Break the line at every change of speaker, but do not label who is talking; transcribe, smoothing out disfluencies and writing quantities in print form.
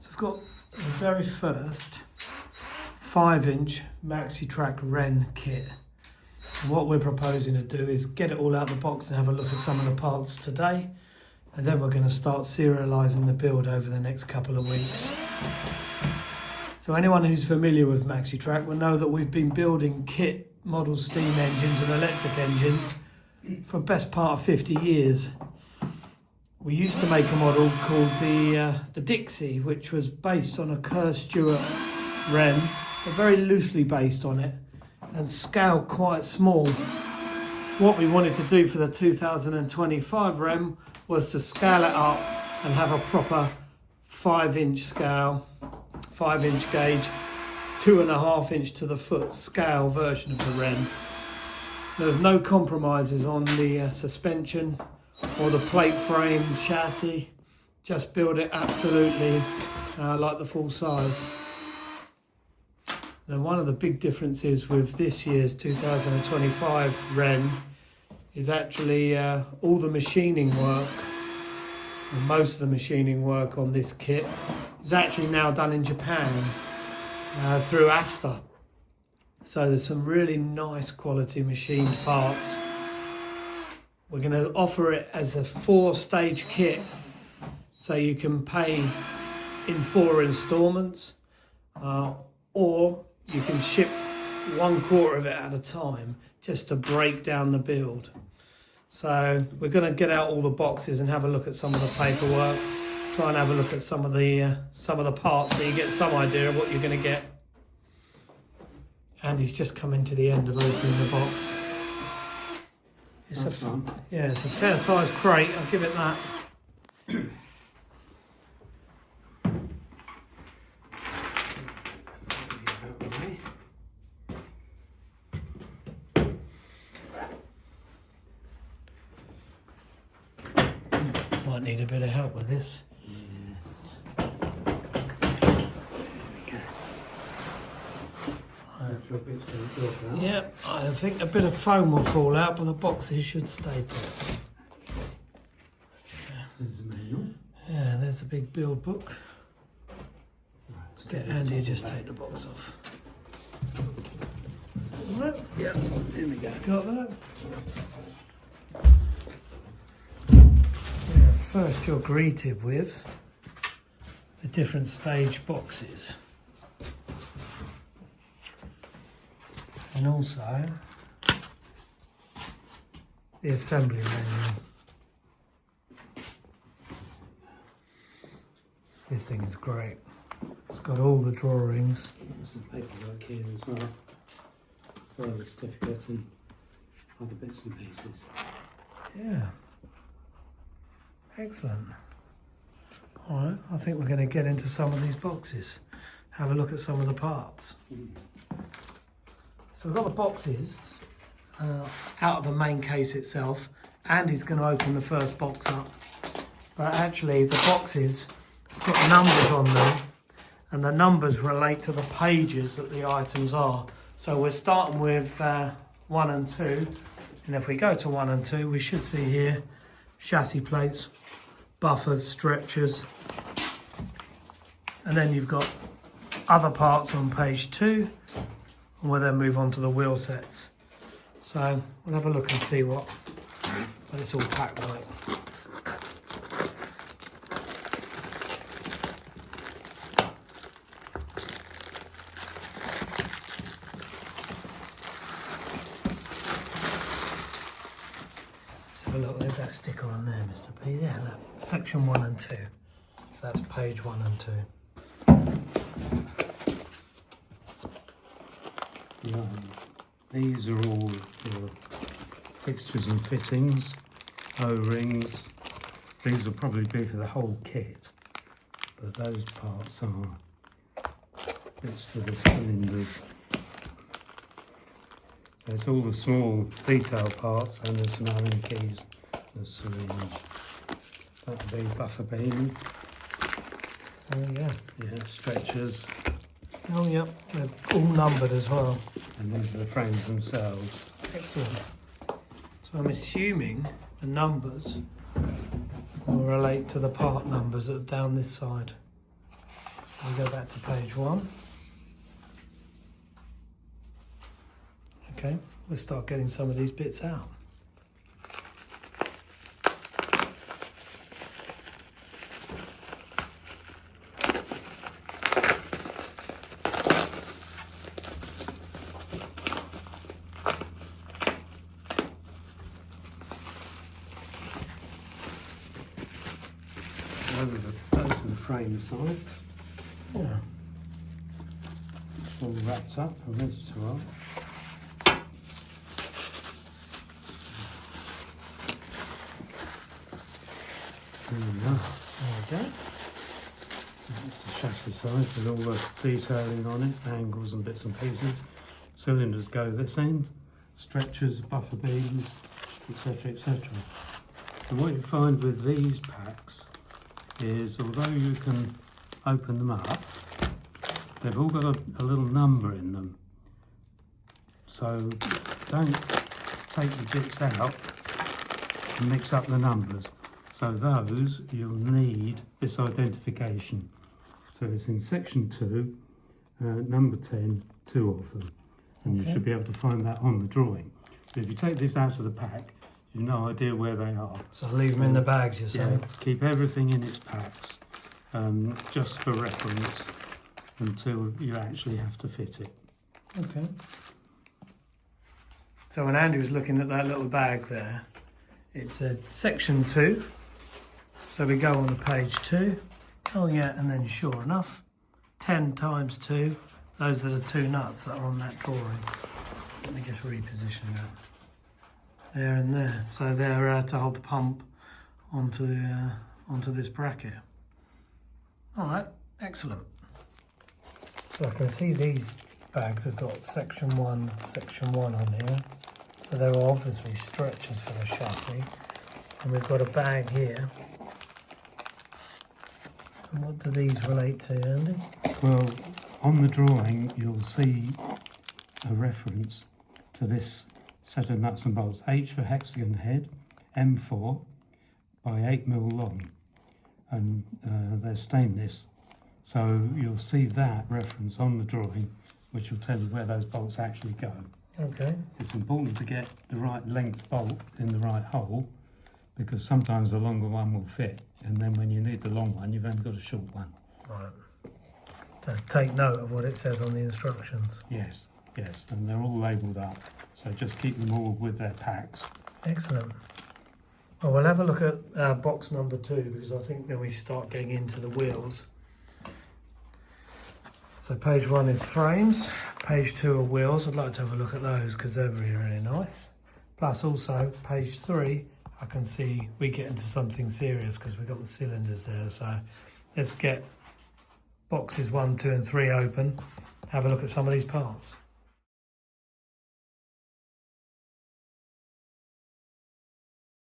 So I've got the very first 5-inch Maxi Track Wren kit. And what we're proposing to do is get it all out of the box and have a look at some of the parts today. And then we're going to start serialising the build over the next couple of weeks. So anyone who's familiar with Maxi Track will know that we've been building kit model steam engines and electric engines for the best part of 50 years. We used to make a model called the Dixie, which was based on a Kerr Stewart Wren, but very loosely based on it, and scale quite small. What we wanted to do for the 2025 Wren was to scale it up and have a proper 5-inch scale, 5-inch gauge, 2.5 inch to the foot scale version of the Wren. There's no compromises on the suspension or the plate frame chassis. Just build it absolutely like the full size. Then one of the big differences with this year's 2025 Wren is actually all the machining work, and most of the machining work on this kit is actually now done in Japan through Asta. So there's some really nice quality machined parts. We're going to offer it as a 4-stage kit, so you can pay in 4 installments, or you can ship 1/4 of it at a time, just to break down the build. So we're going to get out all the boxes and have a look at some of the paperwork, try and have a look at some of the parts, so you get some idea of what you're going to get. Andy's just coming to the end of opening the box. It's it's a fair sized crate, I'll give it that. Might need a bit of help with this. Yep, I think a bit of foam will fall out, but the boxes should stay put. Yeah, there's a big build book. Let's get Andy to just take the box off. Right, yeah, here we go. Got that? Yeah, first you're greeted with the different stage boxes. And also the assembly manual. This thing is great. It's got all the drawings.
There's some paperwork here as well, further certificates and other bits and pieces.
Yeah. Excellent. Alright, I think we're going to get into some of these boxes. Have a look at some of the parts. So we've got the boxes out of the main case itself. Andy's going to open the first box up. But actually the boxes have got numbers on them, and the numbers relate to the pages that the items are. So we're starting with 1 and 2. And if we go to 1 and 2, we should see here chassis plates, buffers, stretchers. And then you've got other parts on page 2. And we'll then move on to the wheel sets. So we'll have a look and see what it's all packed like. Let's have a look, there's that sticker on there, Mr. P. Yeah, that section 1 and 2. So that's page 1 and 2.
These are all the fixtures and fittings, O-rings. These will probably be for the whole kit, but those parts are bits for the cylinders. So it's all the small detail parts, and there's some Allen keys, the syringe. That'll be buffer beam.
Oh yeah.
Yeah, stretchers.
Oh yep, they're all numbered as well.
And these are the frames themselves.
Excellent. So I'm assuming the numbers will relate to the part numbers that are down this side. We go back to page 1. Okay, we'll start getting some of these bits out.
Those are the frame sides.
Yeah.
All wrapped up and ready to roll. There we go.
There we go.
That's the chassis side with all the detailing on it, angles and bits and pieces. Cylinders go this end, stretchers, buffer beams, etc, etc. And what you find with these packs is, although you can open them up, they've all got a little number in them. So don't take the bits out and mix up the numbers. So those, you'll need this identification. So it's in section 2, number 10, 2 of them. And you should be able to find that on the drawing. But if you take this out of the pack, you've no idea where they are.
So leave them in the bags, you're saying?
Yeah, keep everything in its packs, just for reference, until you actually have to fit it.
Okay. So when Andy was looking at that little bag there, it said section 2. So we go on to page 2. Oh yeah, and then sure enough, 10 times 2. Those are the 2 nuts that are on that drawing. Let me just reposition that. There and there. So they're to hold the pump onto this bracket. All right, excellent. So I can see these bags have got section 1 on here. So there are obviously stretchers for the chassis. And we've got a bag here. And what do these relate to, Andy?
Well, on the drawing, you'll see a reference to this set of nuts and bolts. H for hexagon head, M4 by 8mm long, and they're stainless. So you'll see that reference on the drawing, which will tell you where those bolts actually go.
Okay.
It's important to get the right length bolt in the right hole, because sometimes the longer one will fit, and then when you need the long one, you've only got a short one.
Right. So take note of what it says on the instructions.
Yes, yes, and they're all labelled up, so just keep them all with their packs.
Excellent. Well, we'll have a look at box number 2, because I think then we start getting into the wheels. So page 1 is frames, page 2 are wheels. I'd like to have a look at those because they're really, really nice. Plus also page 3, I can see we get into something serious because we've got the cylinders there. So let's get boxes 1, 2 and 3 open, have a look at some of these parts.